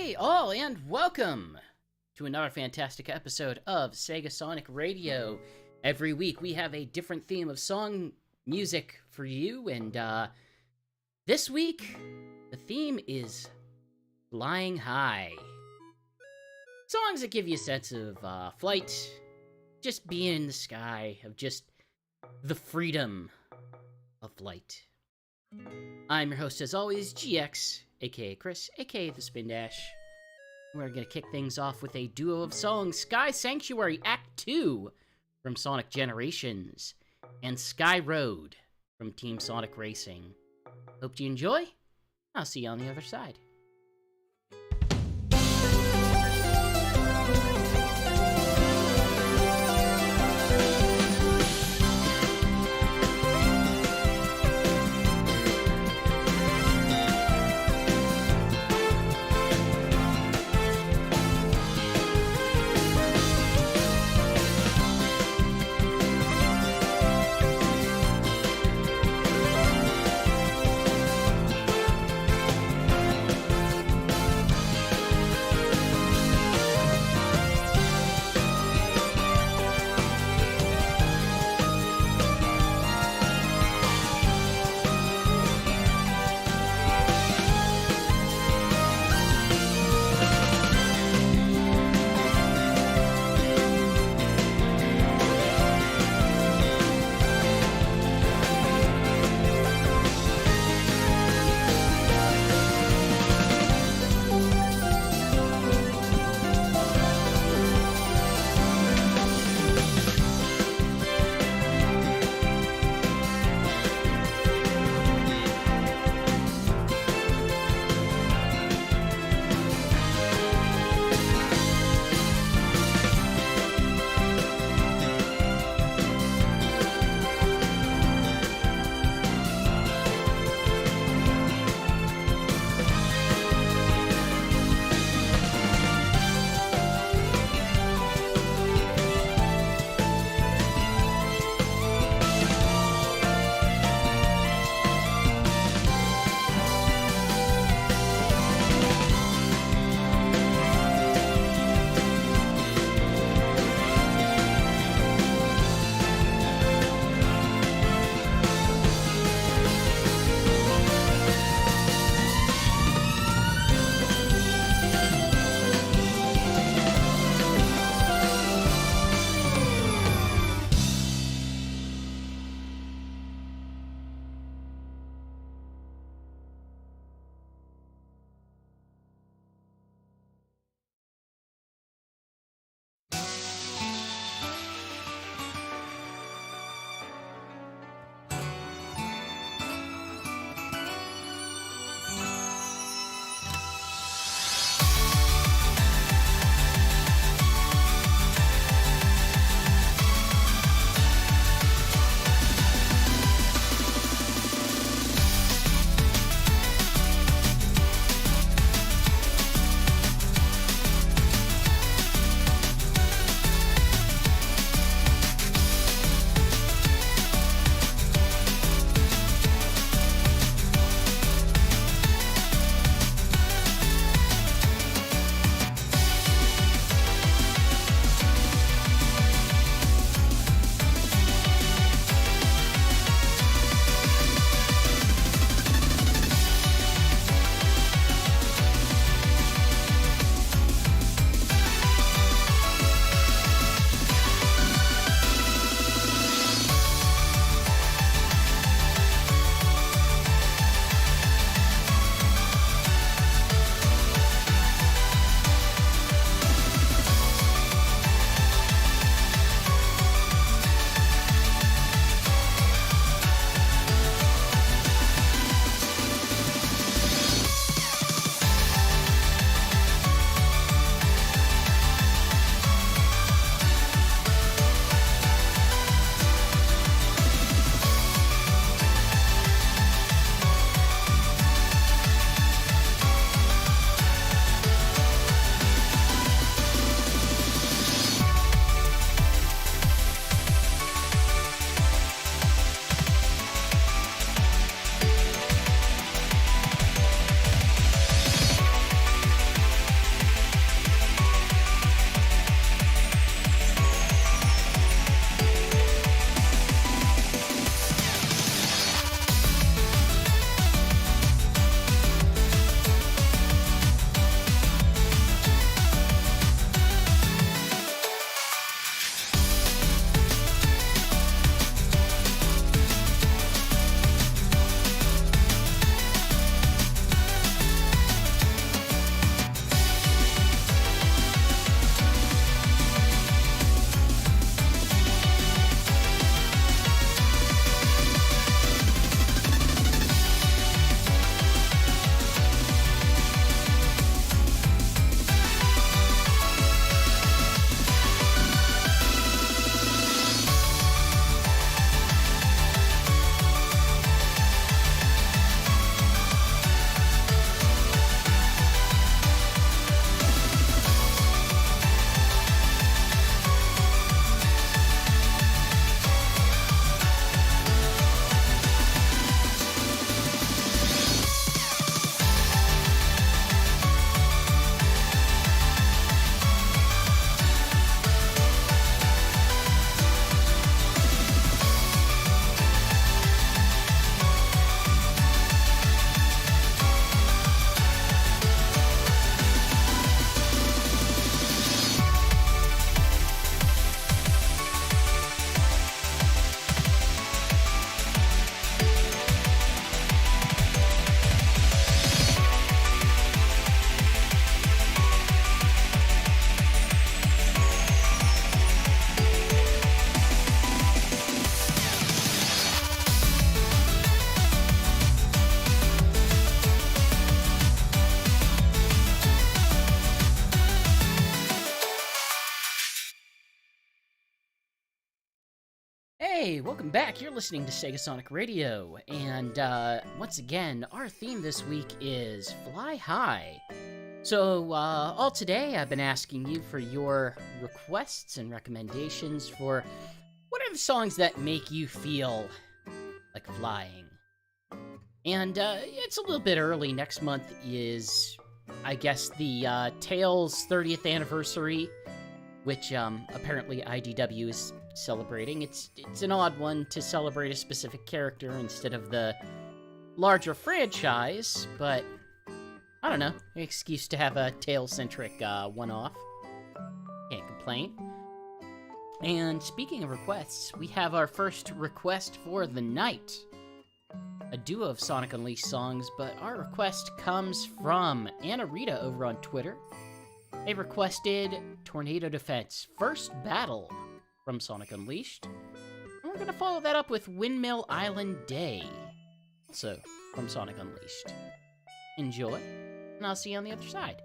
Hey all, and welcome to another fantastic episode of SegaSonic Radio. Every week we have a different theme of song music for you, and this week the theme is Flying High. Songs that give you a sense of flight, just being in the sky, of just the freedom of flight. I'm your host as always, GX, aka Chris, aka The Spin Dash. We're gonna kick things off with a duo of songs, Sky Sanctuary Act 2 from Sonic Generations, and Sky Road from Team Sonic Racing. Hope you enjoy. I'll see you on the other side. Hey, welcome back. You're listening to SegaSonic Radio, and once again, our theme this week is Fly High. So, all today, I've been asking you for your requests and recommendations for what are the songs that make you feel like flying. And it's a little bit early. Next month is, I guess, the Tales 30th anniversary, which apparently IDW is celebrating. It's an odd one to celebrate a specific character instead of the larger franchise, but I don't know, an excuse to have a Tales-centric one-off. Can't complain. And speaking of requests, we have our first request for the night. A duo of Sonic Unleashed songs, but our request comes from Anna Rita over on Twitter. They requested Tornado Defense First Battle from Sonic Unleashed. And we're going to follow that up with Windmill Island Day, also from Sonic Unleashed. Enjoy, and I'll see you on the other side.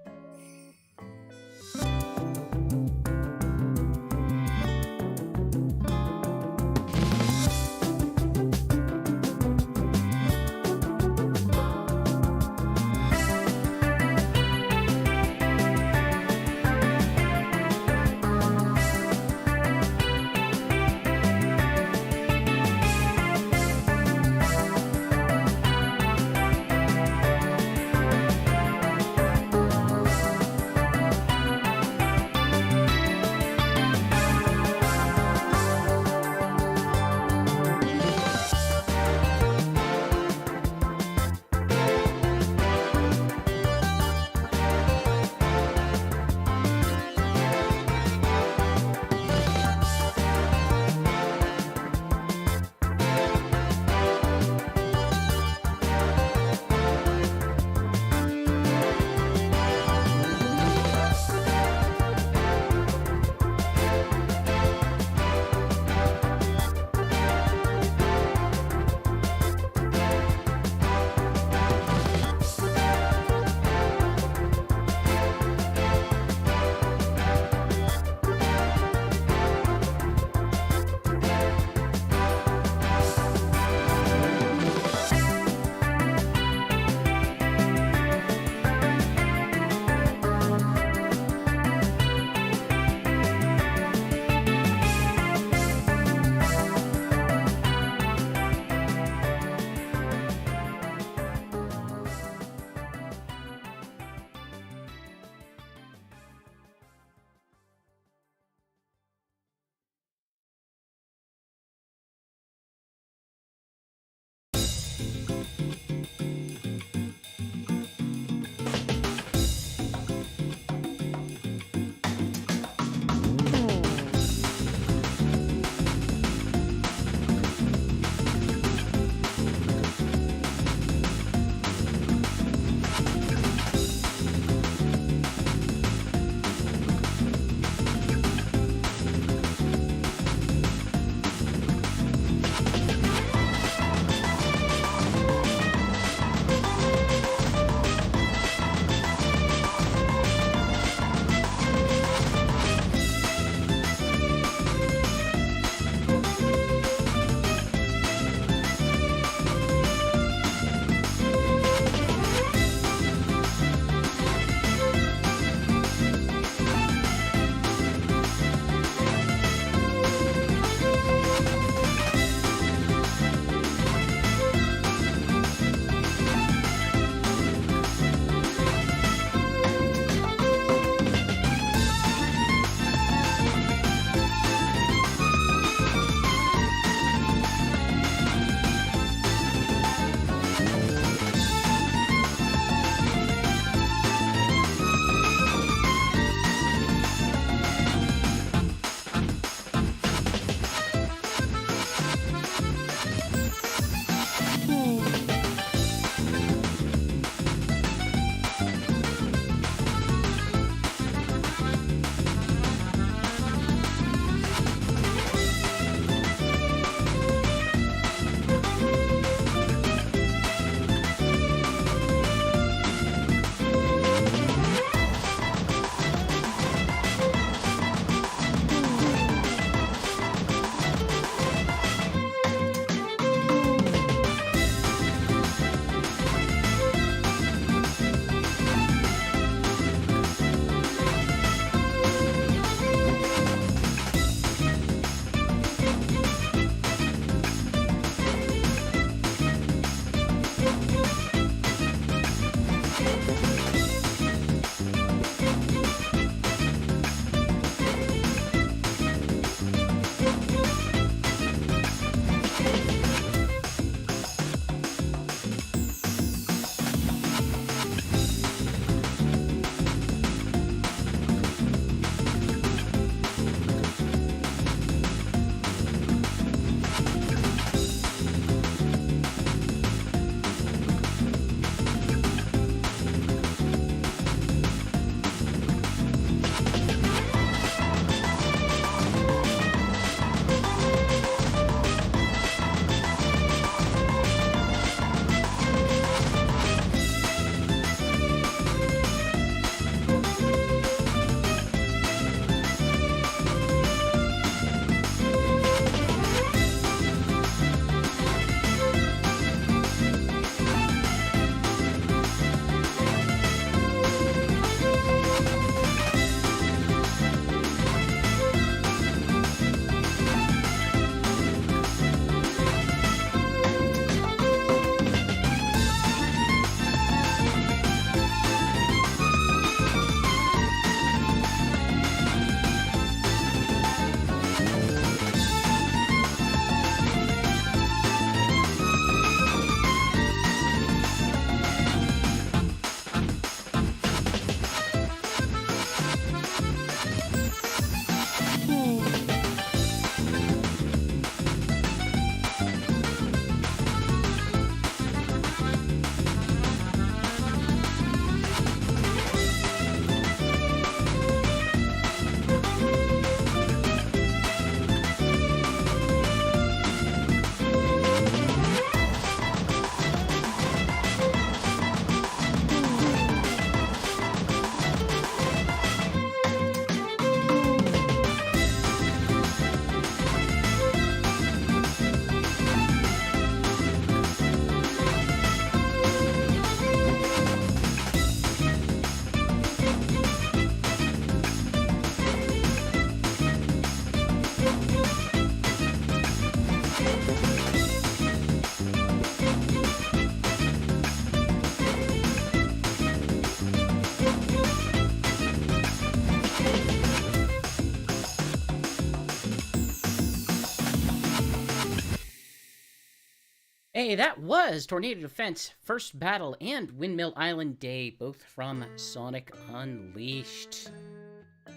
Hey, that was Tornado Defense, First Battle, and Windmill Island Day, both from Sonic Unleashed.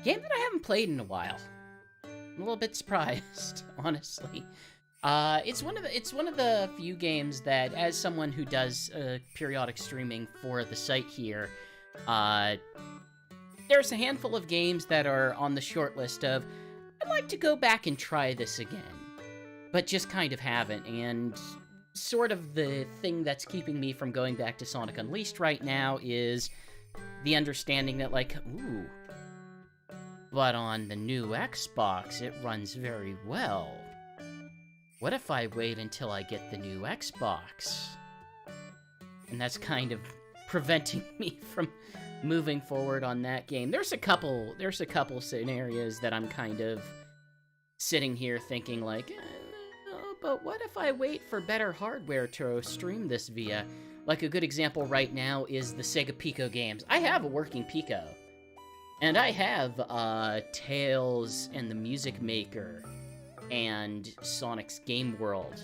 Game that I haven't played in a while. I'm a little bit surprised, honestly. It's one of the few games that, as someone who does periodic streaming for the site here, there's a handful of games that are on the short list of, I'd like to go back and try this again, but just kind of haven't, and sort of the thing that's keeping me from going back to Sonic Unleashed right now is the understanding that, like, ooh, but on the new Xbox, it runs very well. What if I wait until I get the new Xbox? And that's kind of preventing me from moving forward on that game. There's a couple scenarios that I'm kind of sitting here thinking, like, but what if I wait for better hardware to stream this via? Like, a good example right now is the Sega Pico games. I have a working Pico. And I have Tails and the Music Maker and Sonic's Game World.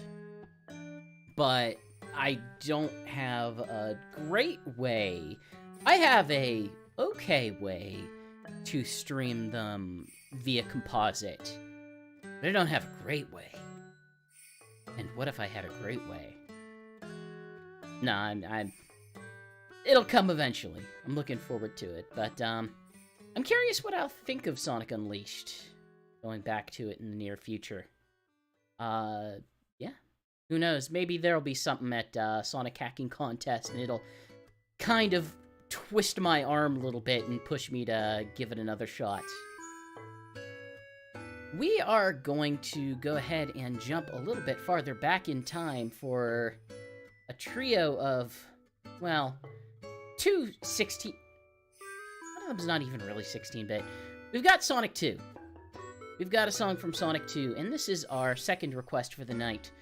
But I don't have a great way. I have a okay way to stream them via composite. But I don't have a great way. And what if I had a great way? Nah, I'm it'll come eventually. I'm looking forward to it. But, I'm curious what I'll think of Sonic Unleashed. Going back to it in the near future. Yeah. Who knows? Maybe there'll be something at Sonic Hacking Contest, and it'll kind of twist my arm a little bit and push me to give it another shot. We are going to go ahead and jump a little bit farther back in time for a trio of, well, two 16... One of them's not even really 16-bit. We've got Sonic 2. We've got a song from Sonic 2, and this is our second request for the night.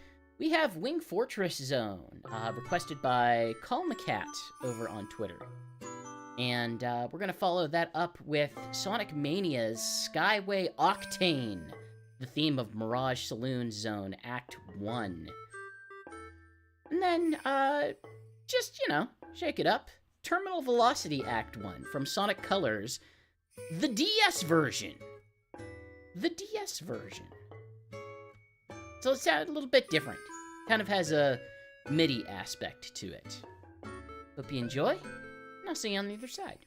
We have Wing Fortress Zone, requested by Call McCat over on Twitter. And we're going to follow that up with Sonic Mania's Skyway Octane, the theme of Mirage Saloon Zone Act 1. And then, just, you know, shake it up. Terminal Velocity Act 1 from Sonic Colors, the DS version. The DS version. So it's a little bit different. Kind of has a MIDI aspect to it. Hope you enjoy. I'll see you on the other side.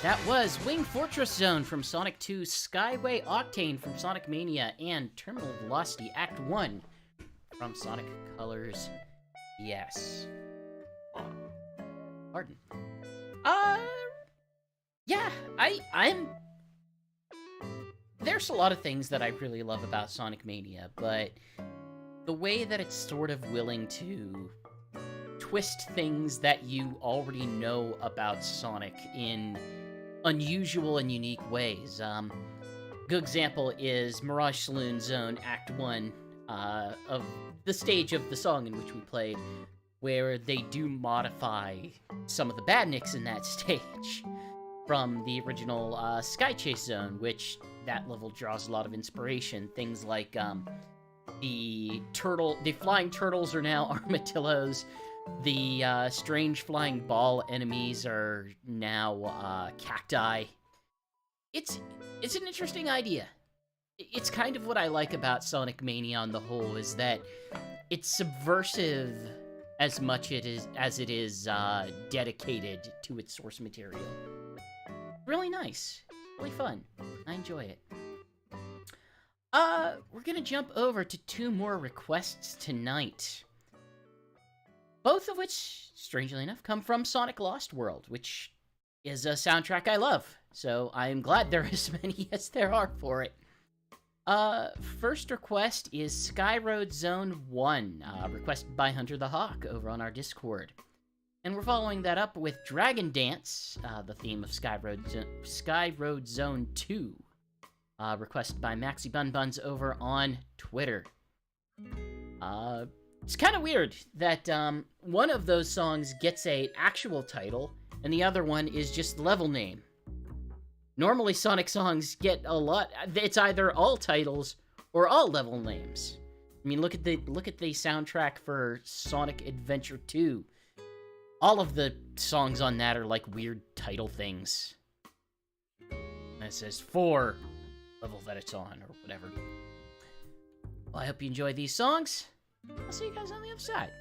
That was Wing Fortress Zone from Sonic 2, Skyway Octane from Sonic Mania, and Terminal Velocity Act 1 from Sonic Colors. Yes. Pardon. Yeah, I'm... There's a lot of things that I really love about Sonic Mania, but the way that it's sort of willing to twist things that you already know about Sonic in unusual and unique ways. Good example is Mirage Saloon Zone Act 1 of the stage of the song in which we played, where they do modify some of the badniks in that stage from the original Sky Chase Zone, which that level draws a lot of inspiration. Things like the flying turtles are now armadillos. The strange flying ball enemies are now cacti. It's an interesting idea. It's kind of what I like about Sonic Mania on the whole, is that it's subversive as much as it is dedicated to its source material. Really nice. Really fun. I enjoy it. We're gonna jump over to 2 more requests tonight. Both of which, strangely enough, come from Sonic Lost World, which is a soundtrack I love, so I am glad there are as many as there are for it. First request is Sky Road Zone 1, requested by Hunter the Hawk over on our Discord. And we're following that up with Dragon Dance, the theme of Sky Road Zone 2, requested by Maxi Bun Buns over on Twitter. It's kind of weird that one of those songs gets a actual title, and the other one is just level name. Normally, Sonic songs get a lot. It's either all titles or all level names. I mean, look at the soundtrack for Sonic Adventure 2. All of the songs on that are like weird title things. And it says 4 level that it's on, or whatever. Well, I hope you enjoy these songs. I'll see you guys on the other side.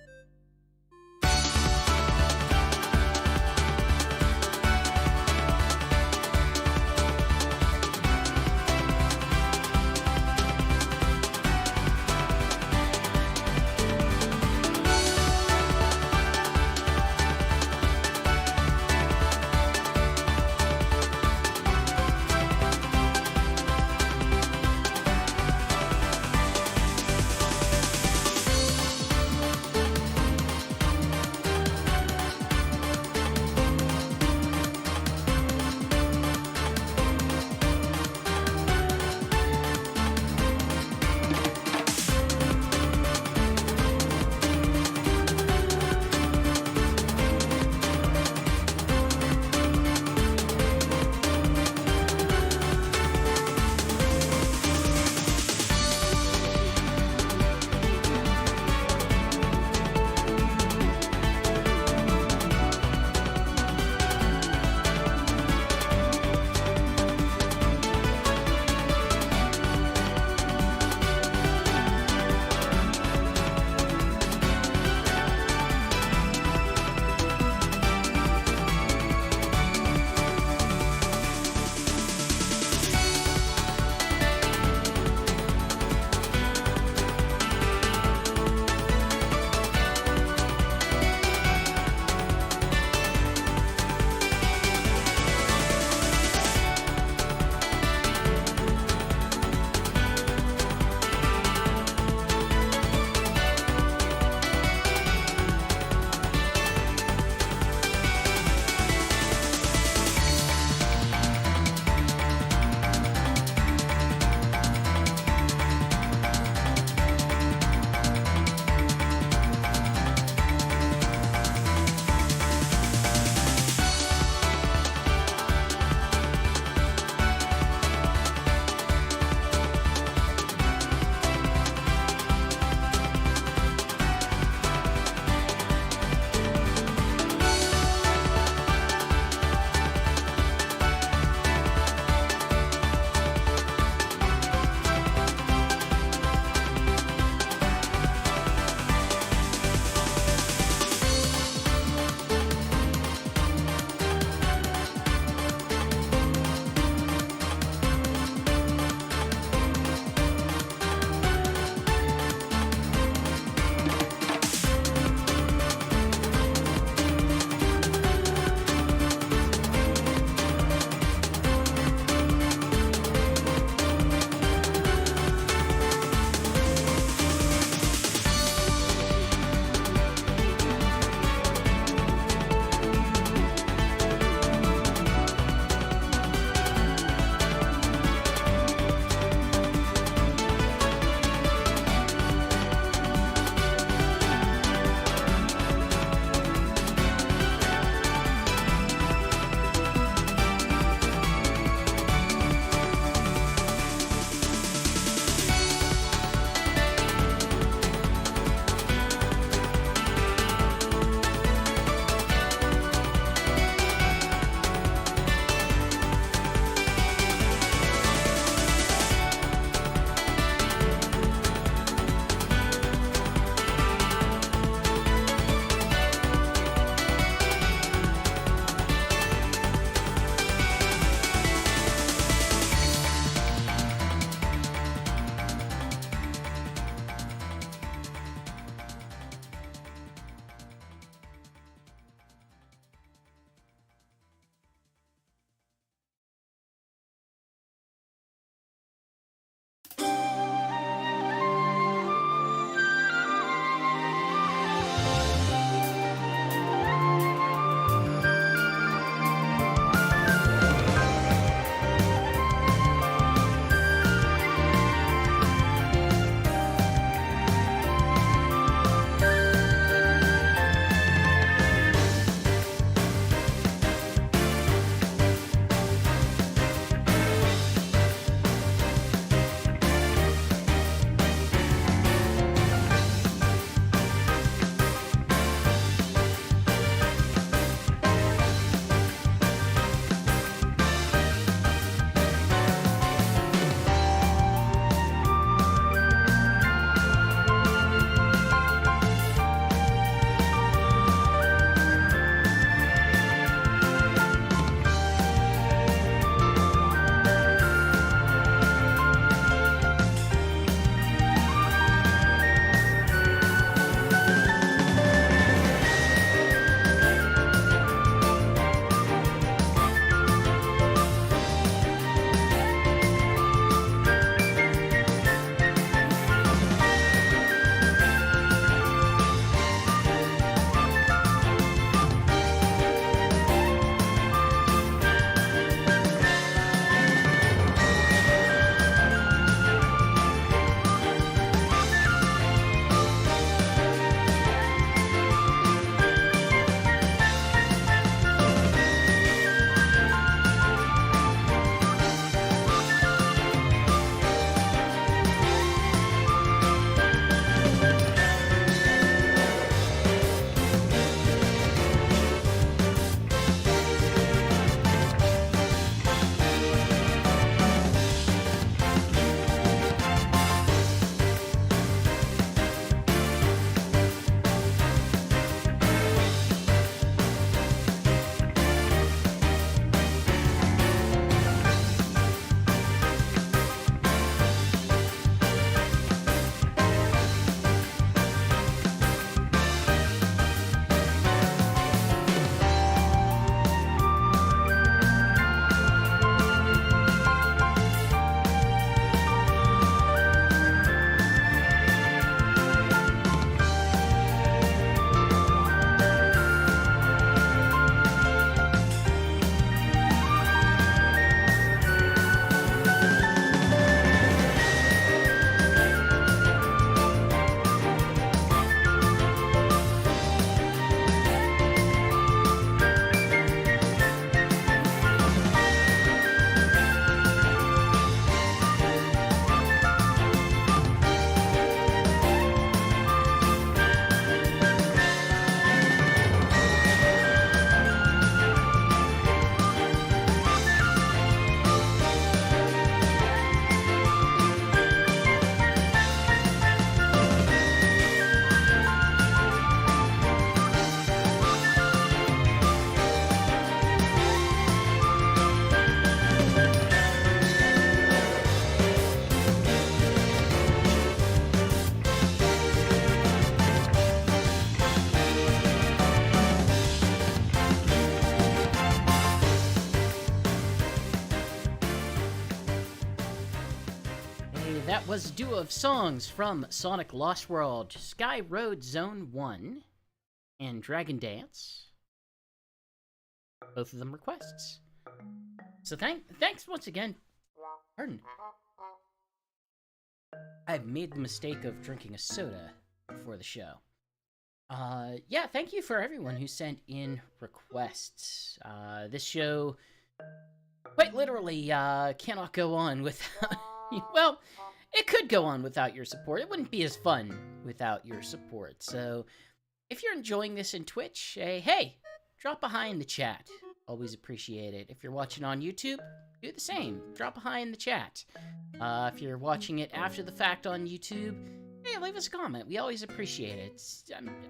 That was a duo of songs from Sonic Lost World, Sky Road Zone 1, and Dragon Dance. Both of them requests. So thanks once again. Pardon. I've made the mistake of drinking a soda before the show. Yeah, thank you for everyone who sent in requests. This show, quite literally, cannot go on without... Well, it could go on without your support. It wouldn't be as fun without your support. So, if you're enjoying this in Twitch, hey, drop a hi in the chat. Always appreciate it. If you're watching on YouTube, do the same. Drop a hi in the chat. If you're watching it after the fact on YouTube, hey, leave us a comment. We always appreciate it.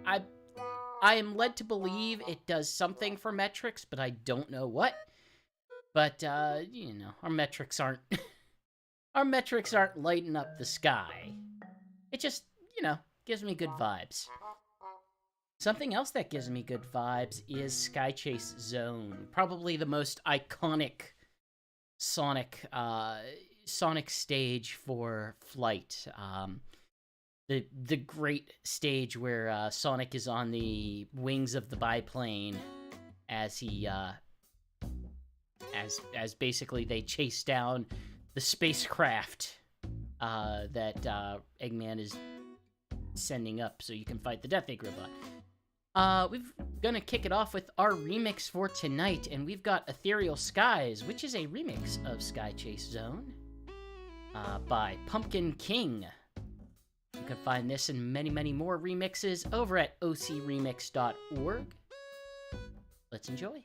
I am led to believe it does something for metrics, but I don't know what. But, you know, our metrics aren't... our metrics aren't lighting up the sky. It just, you know, gives me good vibes. Something else that gives me good vibes is Sky Chase Zone. Probably the most iconic Sonic stage for Flight. The great stage where Sonic is on the wings of the biplane as he as basically they chase down the spacecraft that Eggman is sending up so you can fight the Death Egg robot. We're gonna kick it off with our remix for tonight, and we've got Ethereal Skies, which is a remix of Sky Chase Zone by Pumpkin King. You can find this and many, many more remixes over at ocremix.org. Let's enjoy.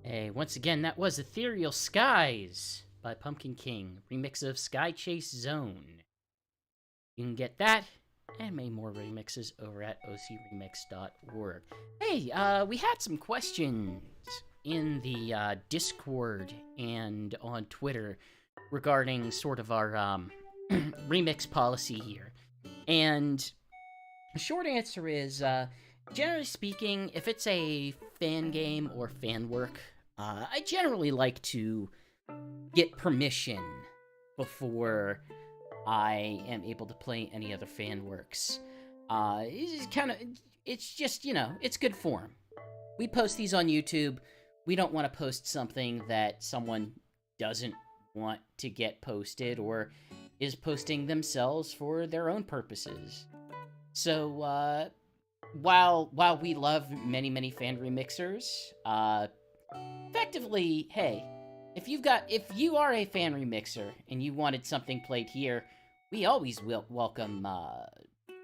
Hey, once again, that was Ethereal Skies by Pumpkin King, remix of Sky Chase Zone. You can get that and many more remixes over at ocremix.org. Hey, we had some questions in the Discord and on Twitter regarding sort of our remix policy here. And the short answer is, generally speaking, if it's a fan game or fan work, I generally like to get permission before I am able to play any other fan works. It's just, you know, it's good form. We post these on YouTube. we don't want to post something that someone doesn't want to get posted or is posting themselves for their own purposes. So, while we love many fan remixers, effectively, hey, if you are a fan remixer and you wanted something played here, we always will welcome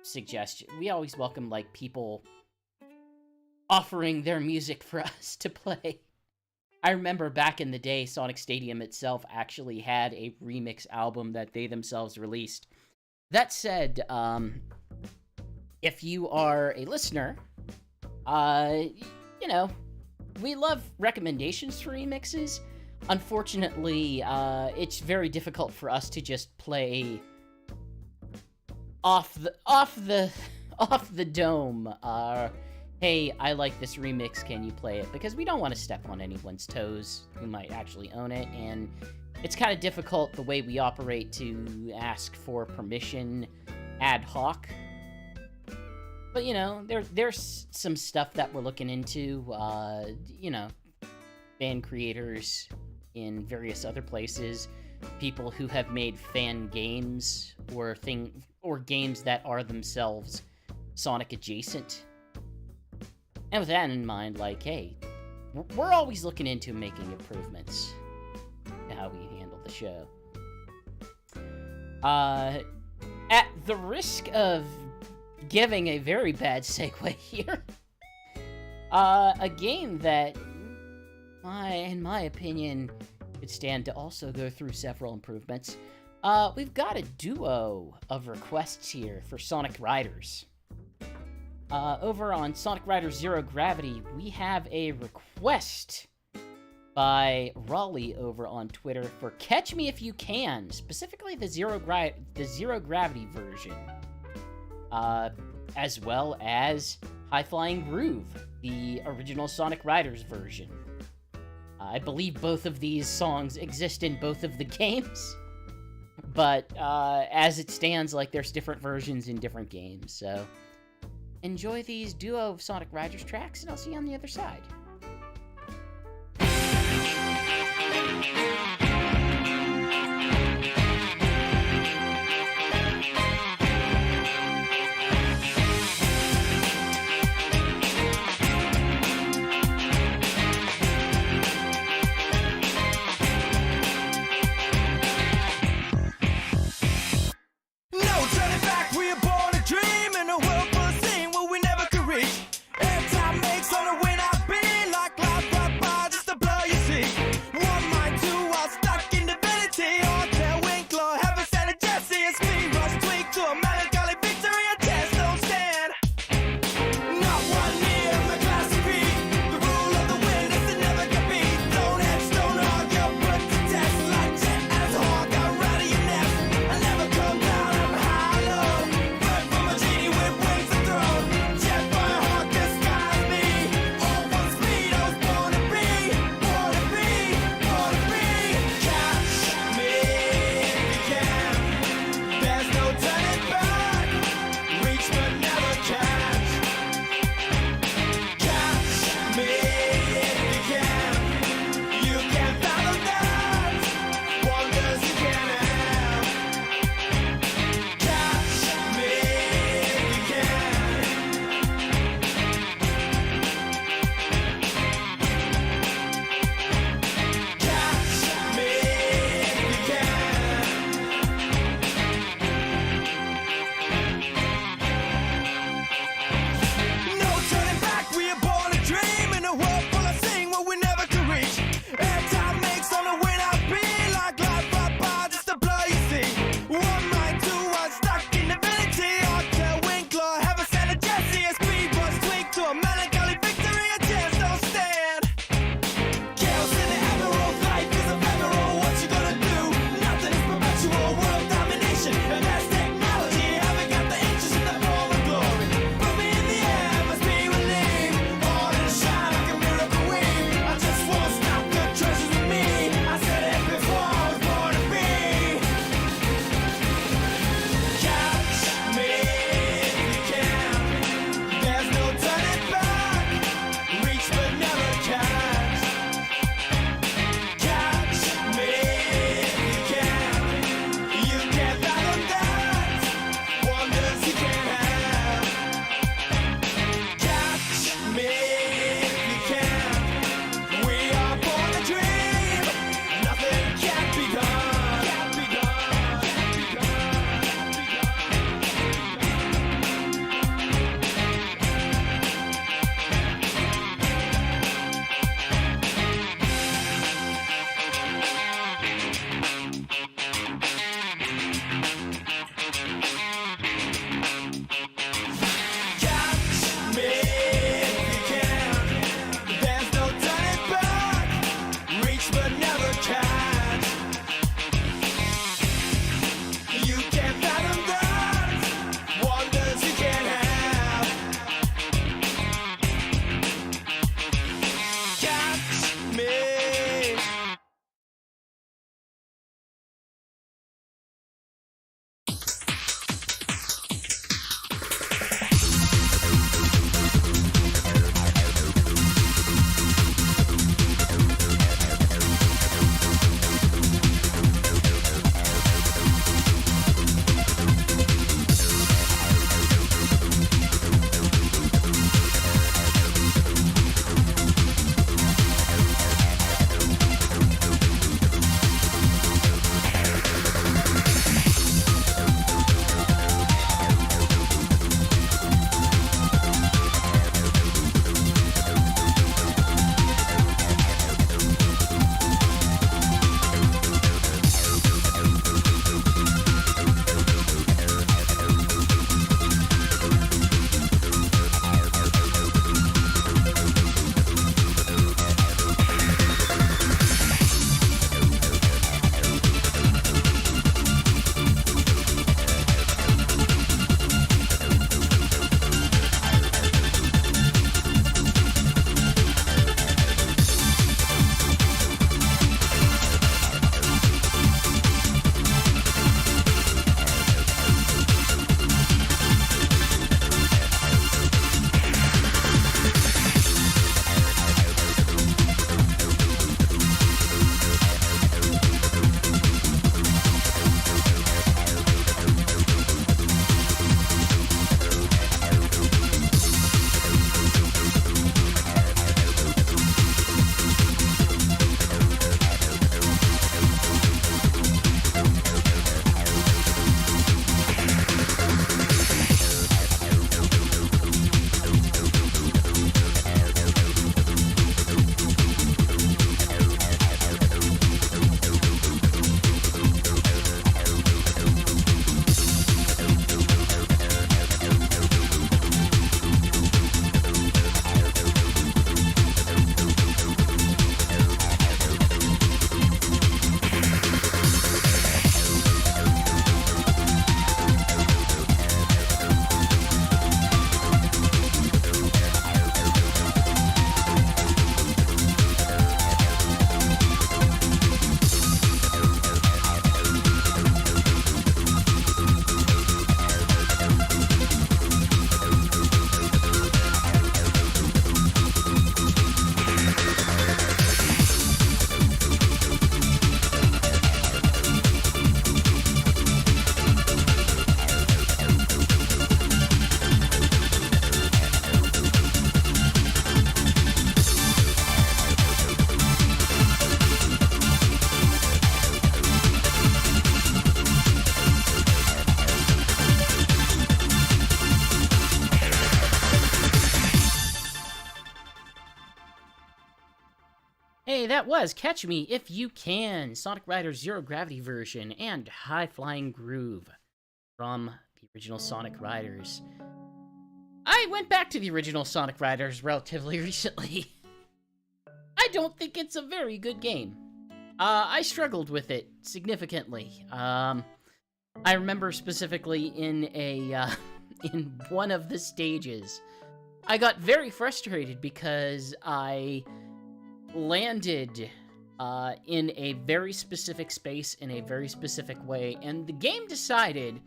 suggestion. We always welcome like people offering their music for us to play. I remember back in the day, Sonic Stadium itself actually had a remix album that they themselves released. That said, if you are a listener, you know, we love recommendations for remixes. Unfortunately, it's very difficult for us to just play off the dome. Hey, I like this remix, can you play it? Because we don't want to step on anyone's toes who might actually own it, and it's kind of difficult the way we operate to ask for permission ad hoc. But, you know, there's some stuff that we're looking into, you know, fan creators in various other places, people who have made fan games or games that are themselves Sonic adjacent. And with that in mind, like, hey, we're always looking into making improvements to how we handle the show. At the risk of giving a very bad segue here, a game that, in my opinion, could stand to also go through several improvements. We've got a duo of requests here for Sonic Riders. Over on Sonic Riders Zero Gravity, we have a request by Raleigh over on Twitter for Catch Me If You Can, specifically the Zero Gravity version, as well as High Flying Groove, the original Sonic Riders version. I believe both of these songs exist in both of the games, but as it stands, like, there's different versions in different games, so enjoy these duo of Sonic Riders tracks, and I'll see you on the other side. On the win I've been like life right by just to blow you see. One mind, two, I'll Hey, that was Catch Me If You Can, Sonic Riders Zero Gravity version, and High Flying Groove from the original Sonic Riders. I went back to the original Sonic Riders relatively recently. I don't think it's a very good game. I struggled with it significantly. I remember specifically in in one of the stages, I got very frustrated because I landed in a very specific space in a very specific way, and the game decided,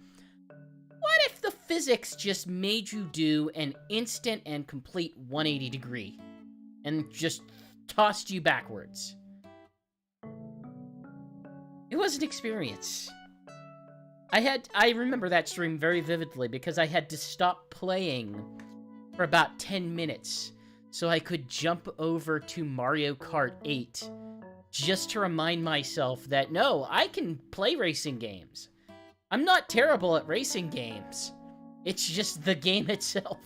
what if the physics just made you do an instant and complete 180 degree and just tossed you backwards? It was an experience. I remember that stream very vividly because I had to stop playing for about 10 minutes so I could jump over to Mario Kart 8 just to remind myself that, no, I can play racing games. I'm not terrible at racing games. It's just the game itself.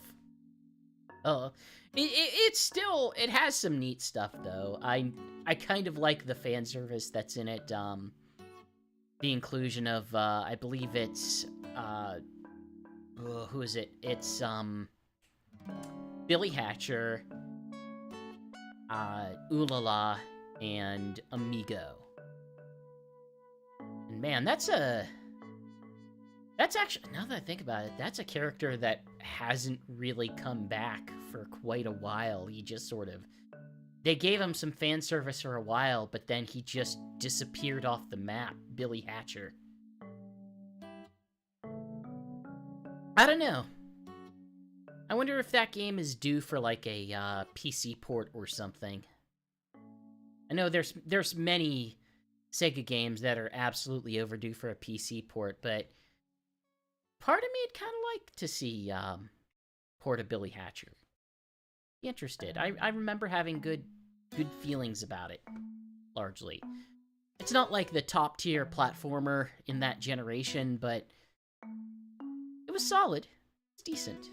It's still, it has some neat stuff, though. I kind of like the fan service that's in it. The inclusion of, I believe it's, who is it? It's, Billy Hatcher, Ulala, and Amigo. And man, that's actually, now that I think about it, that's a character that hasn't really come back for quite a while. He just sort of, they gave him some fan service for a while, but then he just disappeared off the map, Billy Hatcher. I don't know. I wonder if that game is due for, like, a PC port or something. I know there's many Sega games that are absolutely overdue for a PC port, but part of me would kind of like to see port of Billy Hatcher. Be interested. I remember having good feelings about it, largely. It's not like the top-tier platformer in that generation, but it was solid. It's decent.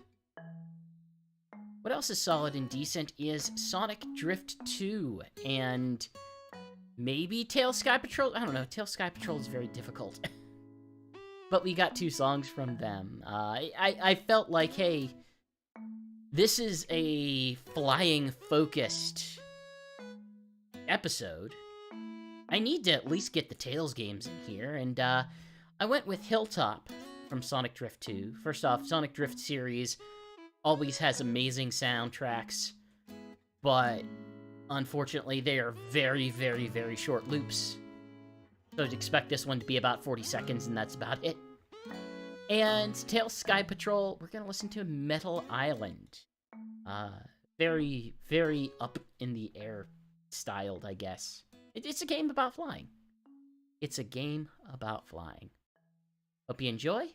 What else is solid and decent is Sonic Drift 2, and maybe Tail Sky Patrol? I don't know, Tail Sky Patrol is very difficult. But we got 2 songs from them. I felt like, hey, this is a flying-focused episode. I need to at least get the Tails games in here, and I went with Hilltop from Sonic Drift 2. First off, Sonic Drift series always has amazing soundtracks, but unfortunately they are very, very, very short loops. So I'd expect this one to be about 40 seconds, and that's about it. And Tail Sky Patrol, we're gonna listen to Metal Island. Very, very up in the air styled, I guess. It's a game about flying. It's a game about flying. Hope you enjoy. See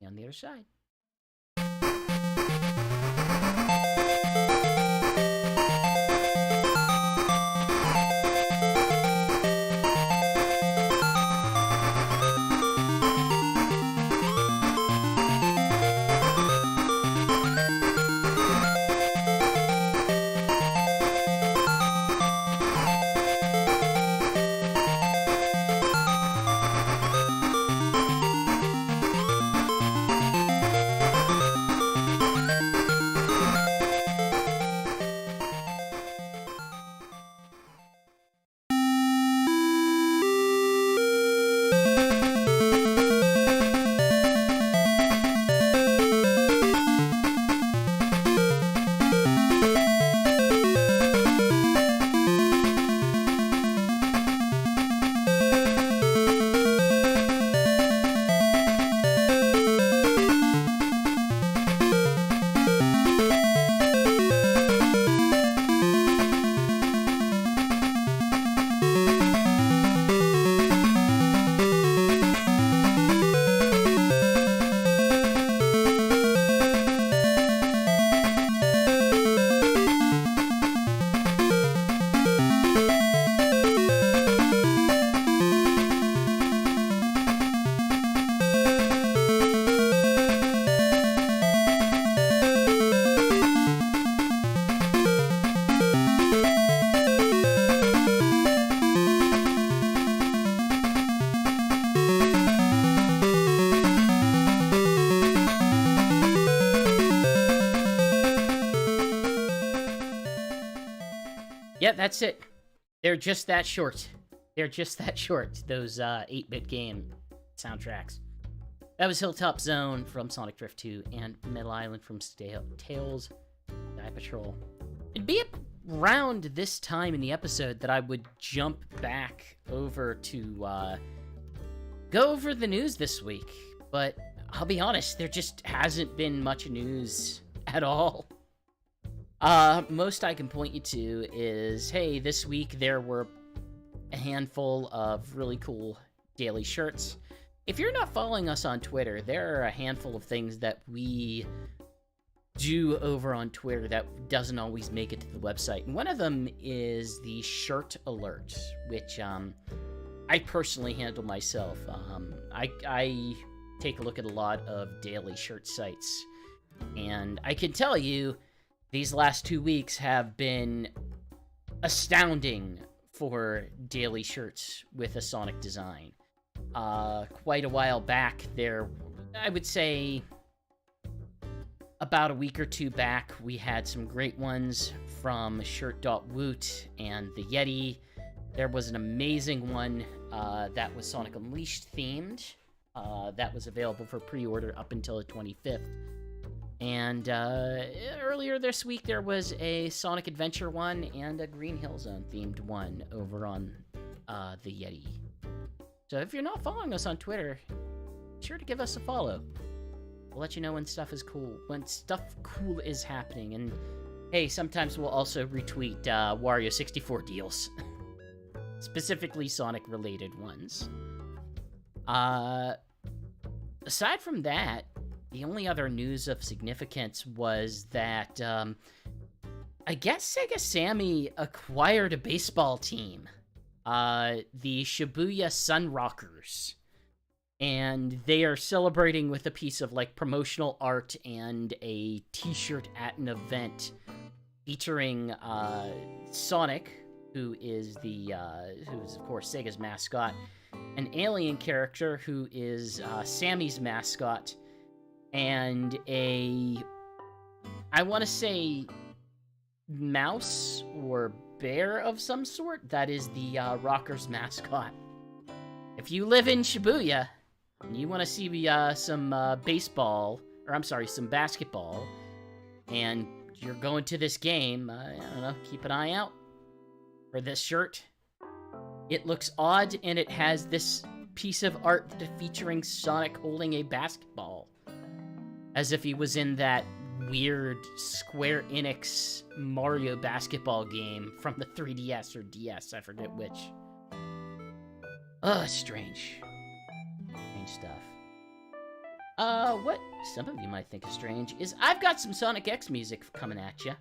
you on the other side. Yeah, that's it. They're just that short. They're just that short, those 8-bit game soundtracks. That was Hilltop Zone from Sonic Drift 2 and Metal Island from Tails Sky Patrol. It'd be around this time in the episode that I would jump back over to go over the news this week. But I'll be honest, there just hasn't been much news at all. Most I can point you to is, hey, this week there were a handful of really cool daily shirts. If you're not following us on Twitter, there are a handful of things that we do over on Twitter that doesn't always make it to the website. And one of them is the shirt alert, which I personally handle myself. I take a look at a lot of daily shirt sites, and I can tell you these last 2 weeks have been astounding for daily shirts with a Sonic design. Quite a while back there, I would say about a week or two back, we had some great ones from Shirt.Woot and the Yeti. There was an amazing one that was Sonic Unleashed themed that was available for pre-order up until the 25th. And earlier this week, there was a Sonic Adventure one and a Green Hill Zone themed one over on the Yeti. So if you're not following us on Twitter, be sure to give us a follow. We'll let you know when stuff is cool, when stuff cool is happening. And hey, sometimes we'll also retweet Wario 64 deals. Specifically Sonic-related ones. Aside from that, the only other news of significance was that, I guess Sega Sammy acquired a baseball team. The Shibuya Sun Rockers. And they are celebrating with a piece of, like, promotional art and a t-shirt at an event featuring, Sonic, who is of course Sega's mascot, an alien character who is, Sammy's mascot, and I want to say mouse or bear of some sort. That is the Rockers mascot. If you live in Shibuya and you want to see some some basketball, and you're going to this game, I don't know, keep an eye out for this shirt. It looks odd, and it has this piece of art featuring Sonic holding a basketball, as if he was in that weird Square Enix Mario basketball game from the 3DS or DS, I forget which. Ugh, strange. Strange stuff. What some of you might think is strange is I've got some Sonic X music coming at you.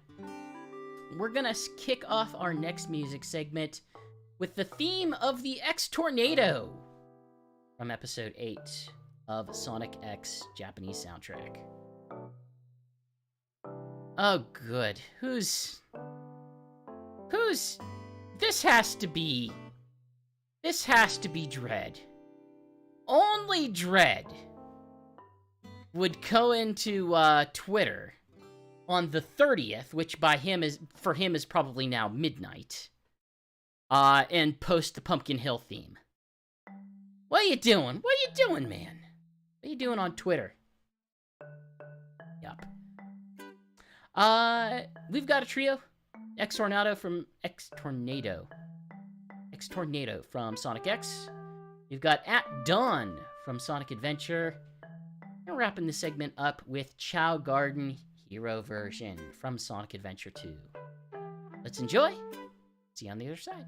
We're gonna kick off our next music segment with the theme of the X Tornado from episode 8 of Sonic X Japanese soundtrack. Oh, good. Who's... This has to be Dread. Only Dread would go into, Twitter on the 30th, which for him is probably now midnight, and post the Pumpkin Hill theme. What are you doing? What are you doing, man? What are you doing on Twitter? Yup. We've got a trio. X Tornado from Sonic X. You've got At Dawn from Sonic Adventure. And wrapping the segment up with Chow Garden Hero version from Sonic Adventure 2. Let's enjoy. See you on the other side.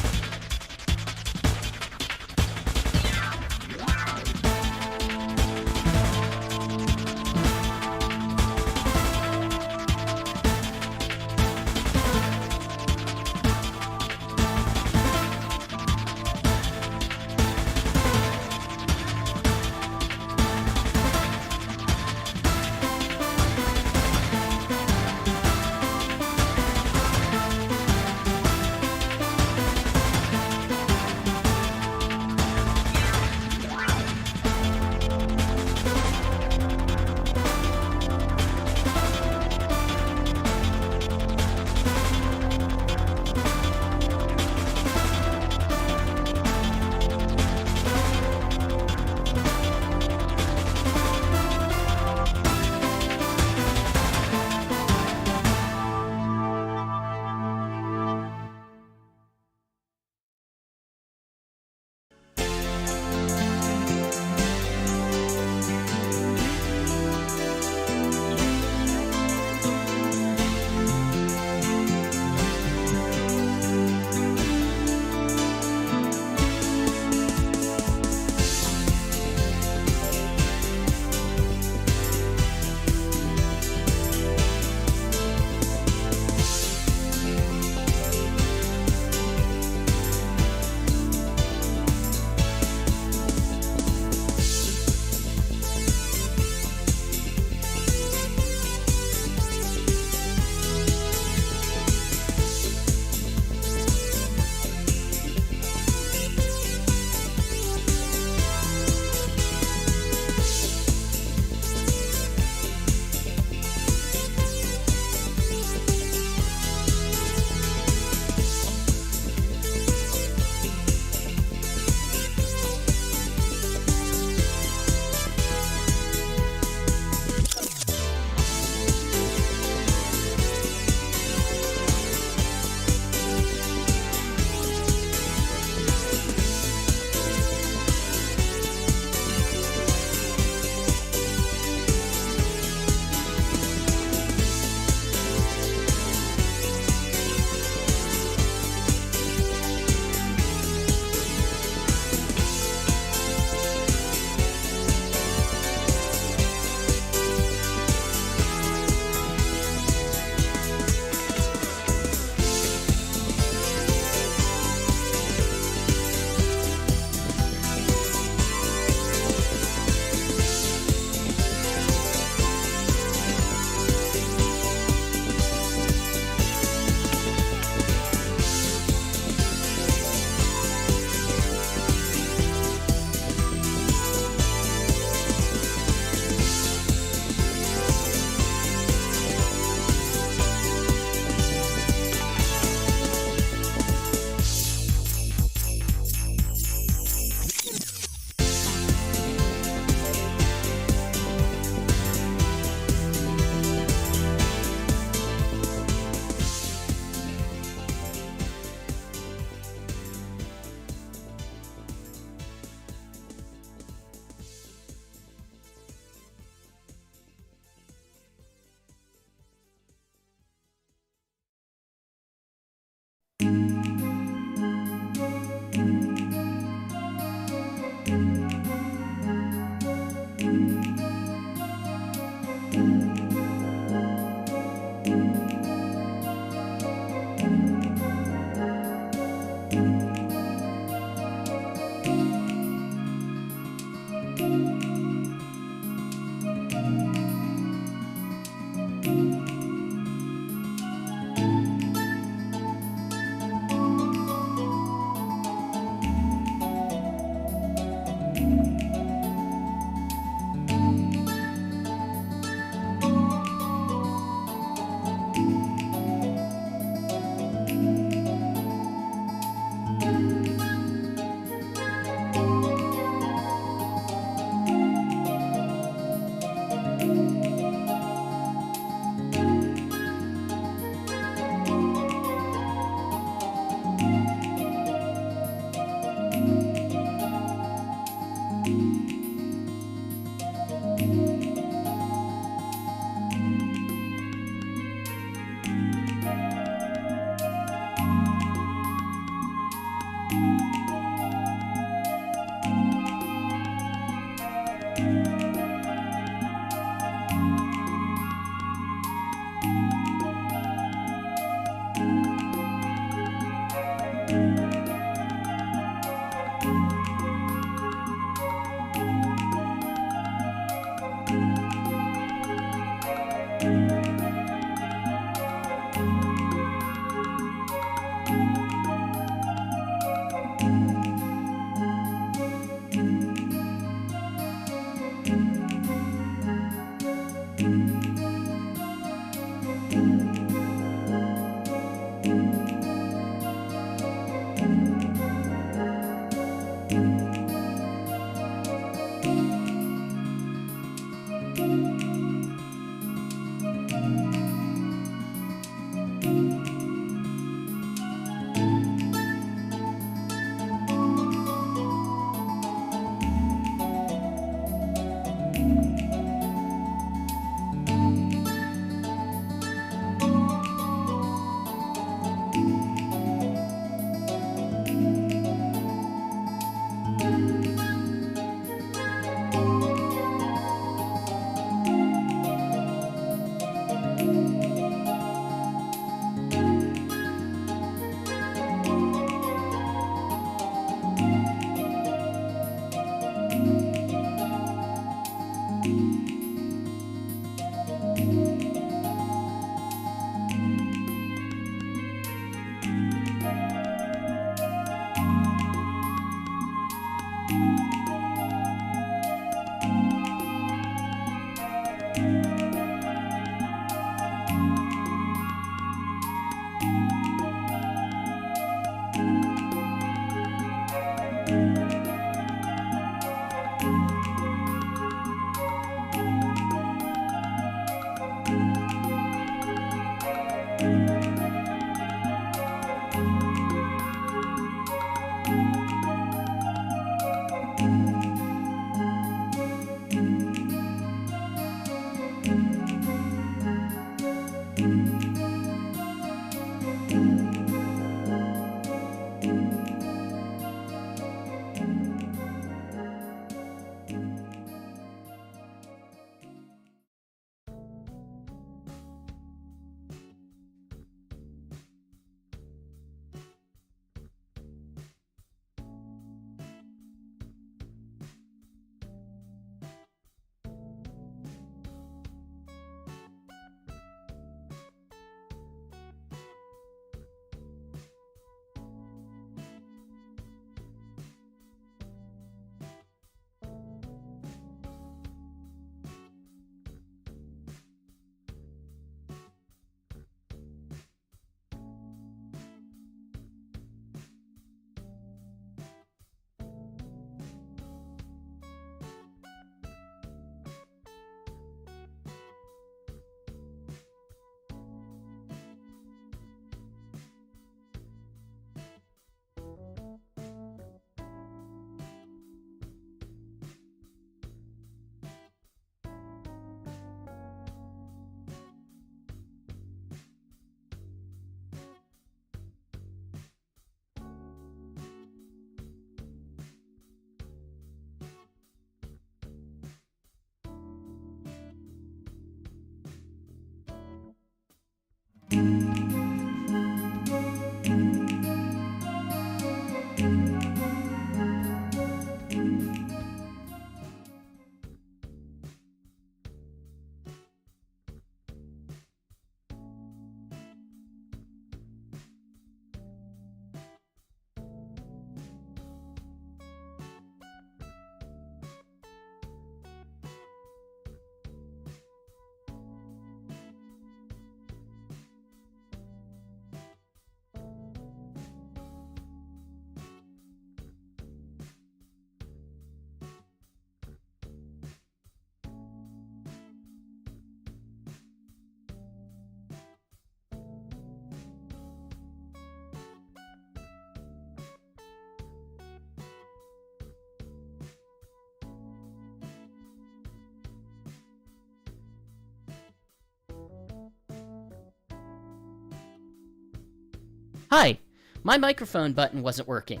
Hi, my microphone button wasn't working.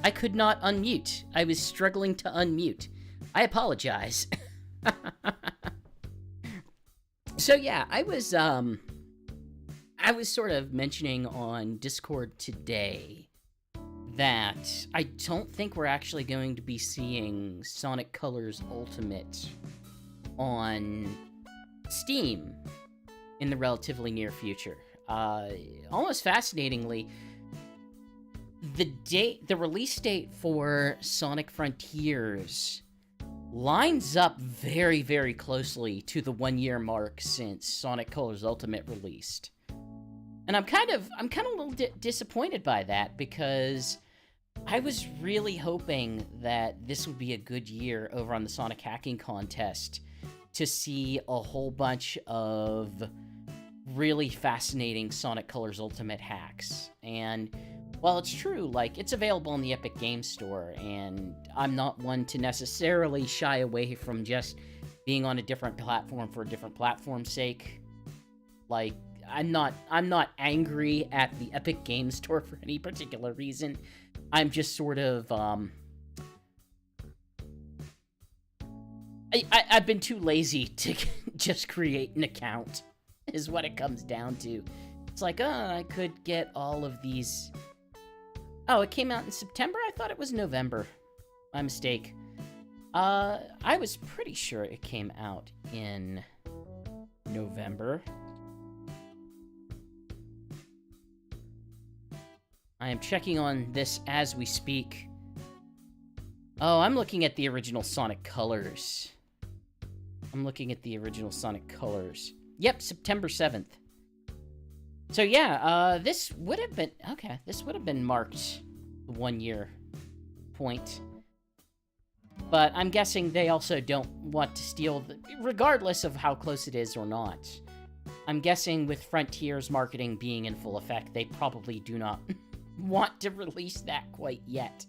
I could not unmute. I was struggling to unmute. I apologize. So yeah, I was sort of mentioning on Discord today that I don't think we're actually going to be seeing Sonic Colors Ultimate on Steam in the relatively near future. Almost fascinatingly, the release date for Sonic Frontiers lines up very, very closely to the 1-year mark since Sonic Colors Ultimate released. And I'm kind of a little disappointed by that, because I was really hoping that this would be a good year over on the Sonic Hacking Contest to see a whole bunch of really fascinating Sonic Colors Ultimate hacks. And while it's true, like, it's available in the Epic Games Store, and I'm not one to necessarily shy away from just being on a different platform for a different platform's sake. Like, I'm not angry at the Epic Games Store for any particular reason. I'm just sort of, I've been too lazy to just create an account, is what it comes down to. It's like, I could get all of these... Oh, it came out in September? I thought it was November. My mistake. I was pretty sure it came out in November. I am checking on this as we speak. Oh, I'm looking at the original Sonic Colors. Yep, September 7th. So yeah, this would have been... Okay, this would have been marked the 1-year point. But I'm guessing they also don't want to steal... regardless of how close it is or not. I'm guessing with Frontiers marketing being in full effect, they probably do not want to release that quite yet.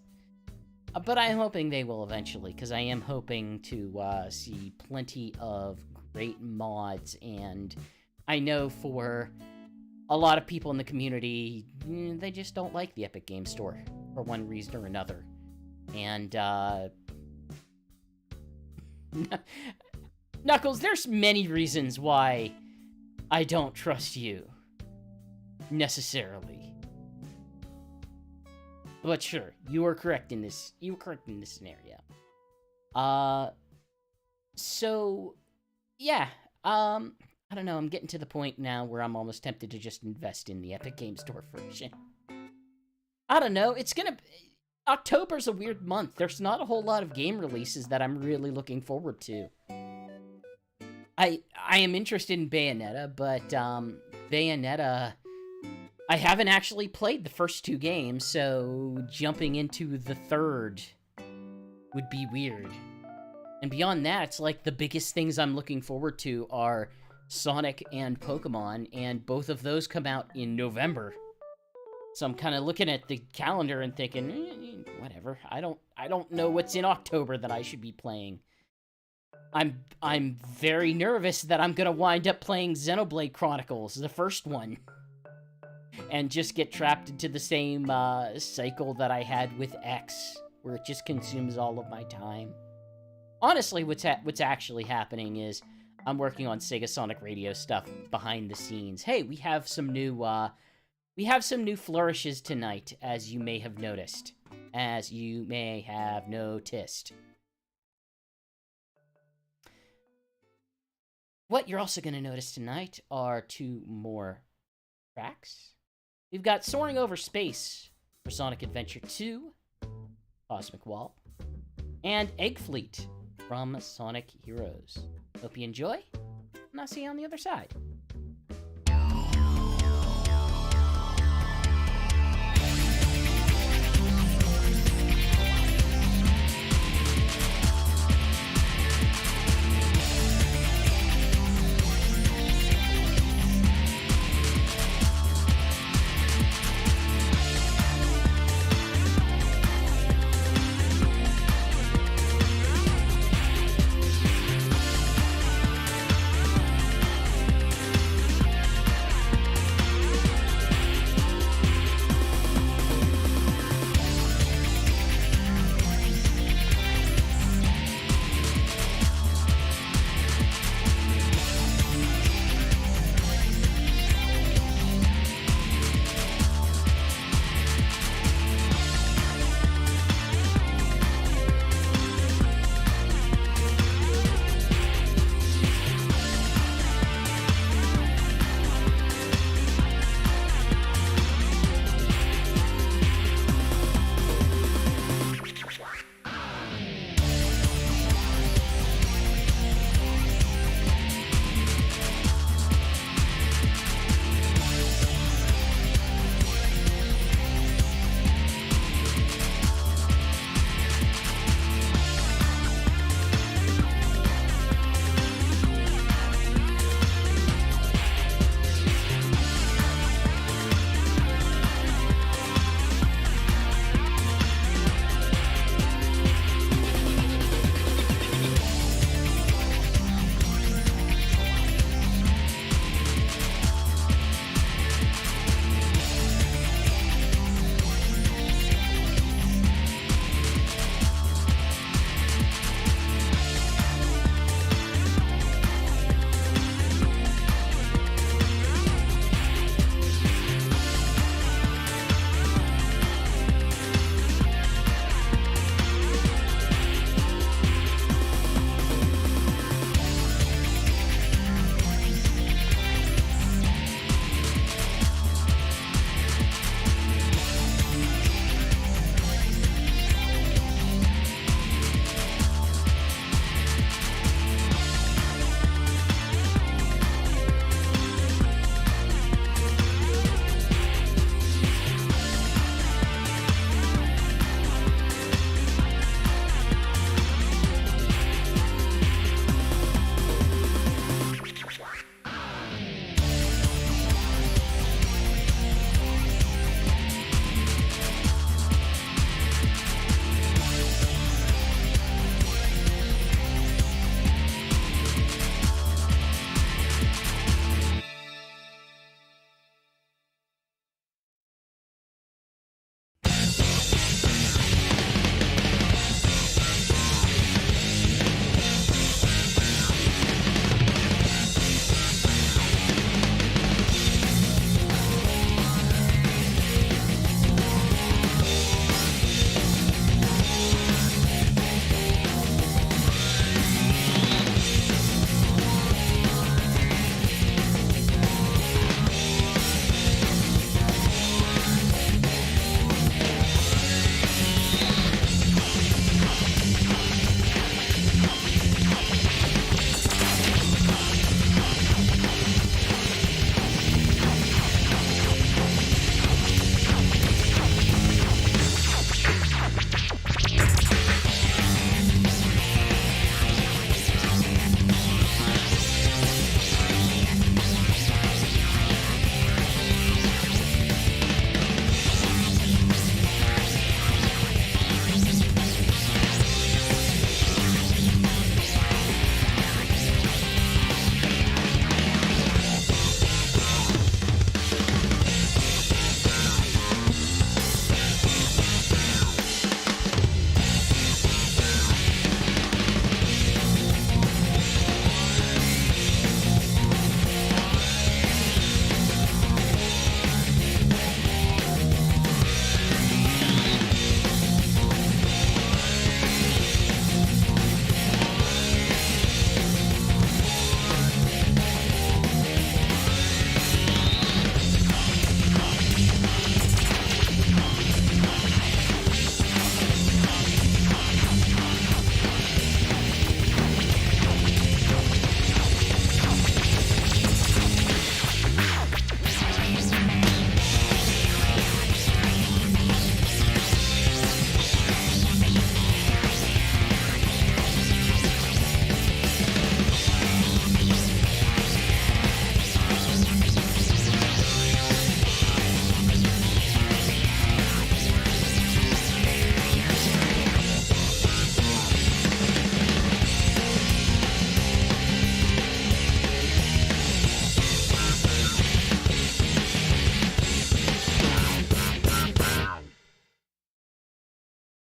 But I'm hoping they will eventually, because I am hoping to see plenty of great mods, and I know for a lot of people in the community, they just don't like the Epic Games Store for one reason or another. And, Knuckles, there's many reasons why I don't trust you, necessarily. But sure, you were correct in this. You were correct in this scenario. So, yeah. I don't know. I'm getting to the point now where I'm almost tempted to just invest in the Epic Games Store version. I don't know. October's a weird month. There's not a whole lot of game releases that I'm really looking forward to. I am interested in Bayonetta, but Bayonetta, I haven't actually played the first 2 games, so jumping into the third would be weird. And beyond that, it's like the biggest things I'm looking forward to are Sonic and Pokemon, and both of those come out in November. So I'm kind of looking at the calendar and thinking, whatever. I don't know what's in October that I should be playing. I'm very nervous that I'm gonna wind up playing Xenoblade Chronicles, the first one, and just get trapped into the same cycle that I had with X, where it just consumes all of my time. Honestly, what's actually happening is I'm working on SegaSonic Radio stuff behind the scenes. Hey, we have some new flourishes tonight, as you may have noticed. What you're also going to notice tonight are 2 more tracks. We've got Soaring Over Space for Sonic Adventure 2, Cosmic Wall, and Egg Fleet from Sonic Heroes. Hope you enjoy, and I'll see you on the other side.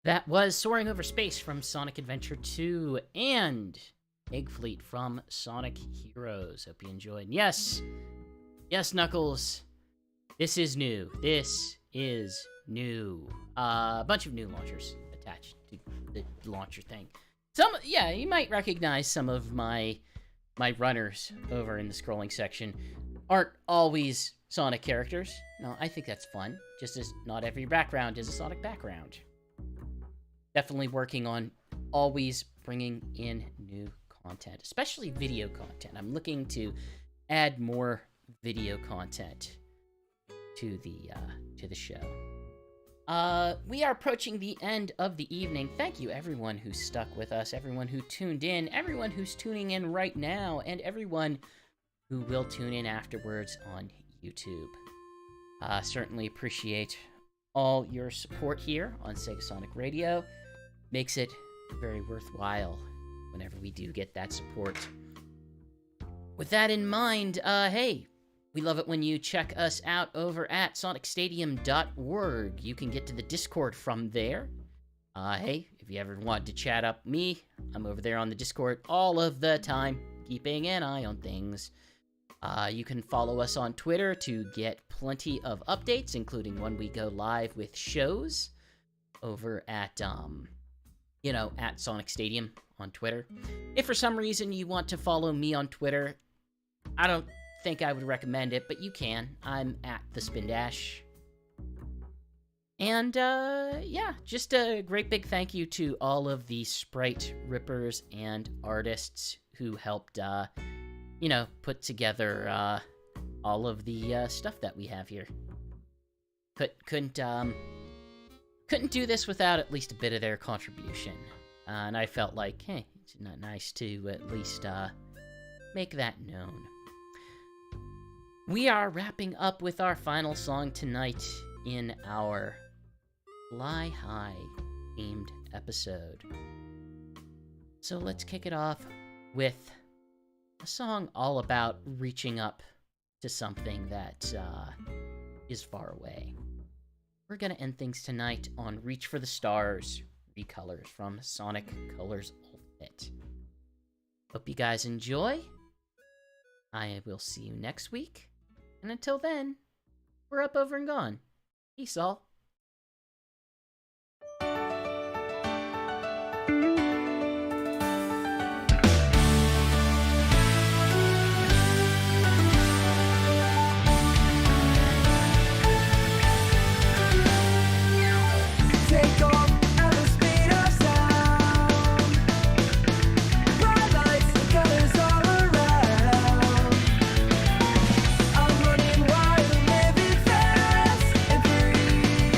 That was Soaring Over Space from Sonic Adventure 2 and Egg Fleet from Sonic Heroes. Hope you enjoyed. Yes, Knuckles, this is new. This is new. A bunch of new launchers attached to the launcher thing. You might recognize some of my runners over in the scrolling section. Aren't always Sonic characters. No, I think that's fun. Just as not every background is a Sonic background. Definitely working on always bringing in new content, especially video content. I'm looking to add more video content to the show. We are approaching the end of the evening. Thank you, everyone who stuck with us, everyone who tuned in, everyone who's tuning in right now, and everyone who will tune in afterwards on YouTube. Certainly appreciate all your support here on SegaSonic Radio. Makes it very worthwhile whenever we do get that support. With that in mind, hey, we love it when you check us out over at sonicstadium.org. You can get to the Discord from there. Hey, if you ever want to chat up me, I'm over there on the Discord all of the time, keeping an eye on things. You can follow us on Twitter to get plenty of updates, including when we go live with shows over at, at Sonic Stadium on Twitter. If for some reason you want to follow me on Twitter, I don't think I would recommend it, but you can. I'm at the Spin Dash. And, just a great big thank you to all of the sprite rippers and artists who helped, put together, all of the, stuff that we have here. Couldn't do this without at least a bit of their contribution. And I felt like, hey, it's not nice to at least, make that known. We are wrapping up with our final song tonight in our Fly High themed episode. So let's kick it off with a song all about reaching up to something that is far away. We're gonna end things tonight on Reach for the Stars, Recolors from Sonic Colors Ultimate. Hope you guys enjoy. I will see you next week. And until then, we're up, over, and gone. Peace all. Take off at the speed of sound. Bright lights and colors all around. I'm running wild, living fast and free.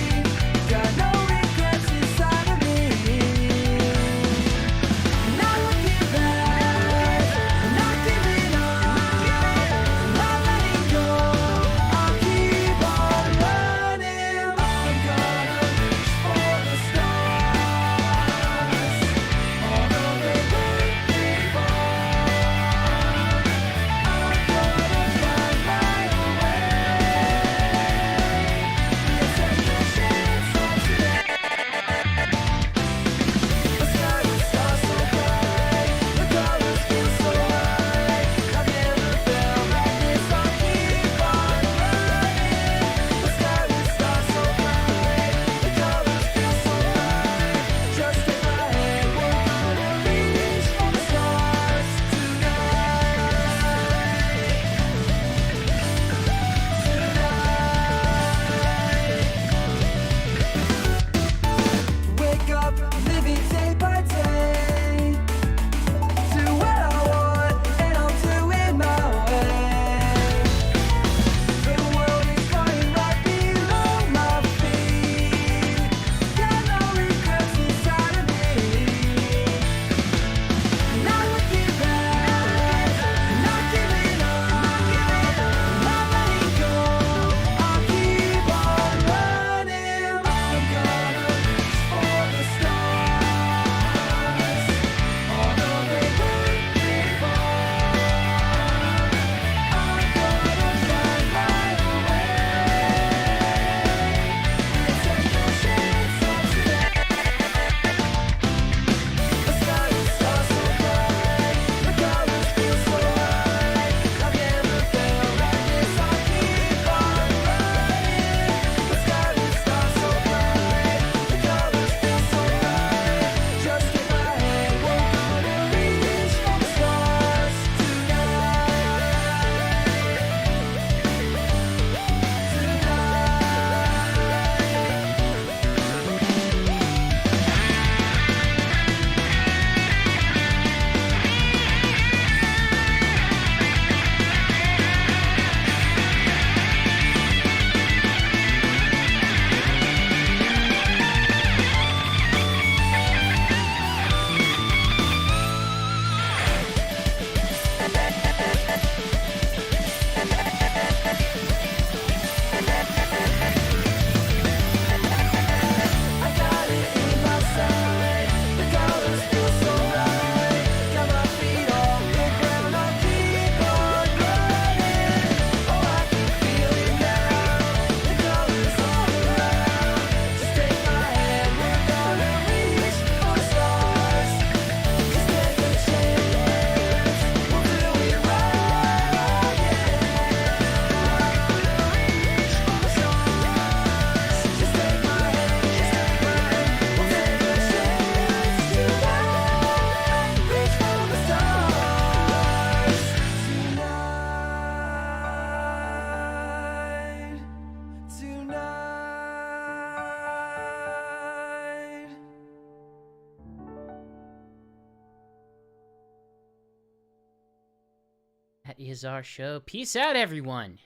That is our show. Peace out, everyone.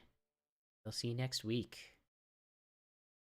We'll see you next week.